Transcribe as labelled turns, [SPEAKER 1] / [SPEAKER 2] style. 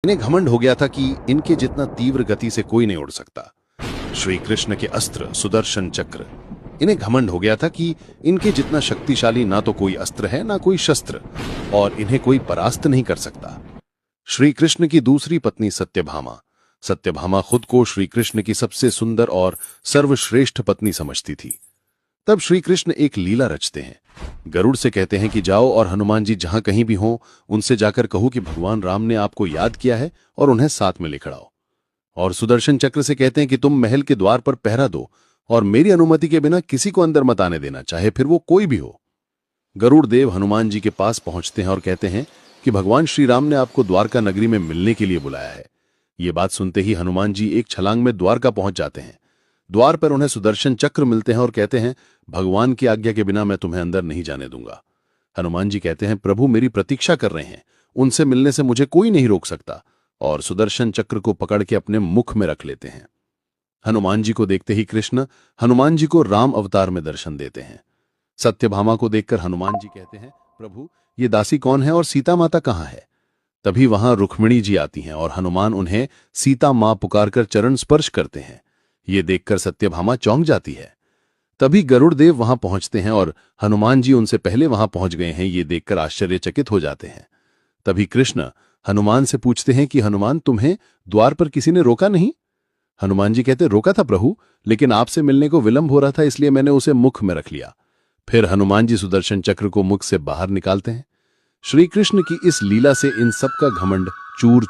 [SPEAKER 1] इन्हें घमंड हो गया था कि इनके जितना तीव्र गति से कोई नहीं उड़ सकता। श्री कृष्ण के अस्त्र सुदर्शन चक्र, इन्हें घमंड हो गया था कि इनके जितना शक्तिशाली ना तो कोई अस्त्र है ना कोई शस्त्र, और इन्हें कोई परास्त नहीं कर सकता। श्री कृष्ण की दूसरी पत्नी सत्यभामा, सत्यभामा खुद को श्री कृष्ण की सबसे सुंदर और सर्वश्रेष्ठ पत्नी समझती थी। तब श्री कृष्ण एक लीला रचते हैं। गरुड़ से कहते हैं कि जाओ और हनुमान जी जहां कहीं भी हों उनसे जाकर कहो कि भगवान राम ने आपको याद किया है और उन्हें साथ में लेकर आओ। और सुदर्शन चक्र से कहते हैं कि तुम महल के द्वार पर पहरा दो और मेरी अनुमति के बिना किसी को अंदर मत आने देना, चाहे फिर वो कोई भी हो। गरुड़ देव हनुमान जी के पास पहुंचते हैं और कहते हैं कि भगवान श्री राम ने आपको द्वारका नगरी में मिलने के लिए बुलाया है। ये बात सुनते ही हनुमान जी एक छलांग में द्वारका पहुंच जाते हैं। द्वार पर उन्हें सुदर्शन चक्र मिलते हैं और कहते हैं, भगवान की आज्ञा के बिना मैं तुम्हें अंदर नहीं जाने दूंगा। हनुमान जी कहते हैं, प्रभु मेरी प्रतीक्षा कर रहे हैं, उनसे मिलने से मुझे कोई नहीं रोक सकता, और सुदर्शन चक्र को पकड़ के अपने मुख में रख लेते हैं। हनुमान जी को देखते ही कृष्ण हनुमान जी को राम अवतार में दर्शन देते हैं। सत्यभामा को देखकर हनुमान जी कहते हैं, प्रभु ये दासी कौन है और सीता माता कहाँ है? तभी वहां रुक्मिणी जी आती हैं और हनुमान उन्हें सीता मां पुकारकर चरण स्पर्श करते हैं। ये देखकर सत्यभामा चौंक जाती है। तभी गरुड़ देव वहां पहुंचते हैं और हनुमान जी उनसे पहले वहां पहुंच गए हैं, ये देखकर आश्चर्यचकित हो जाते हैं। तभी कृष्ण हनुमान से पूछते हैं कि हनुमान तुम्हें द्वार पर किसी ने रोका नहीं? हनुमान जी कहते, रोका था प्रभु, लेकिन आपसे मिलने को विलंब हो रहा था इसलिए मैंने उसे मुख में रख लिया। फिर हनुमान जी सुदर्शन चक्र को मुख से बाहर निकालते हैं। श्री कृष्ण की इस लीला से इन सब का घमंड चूर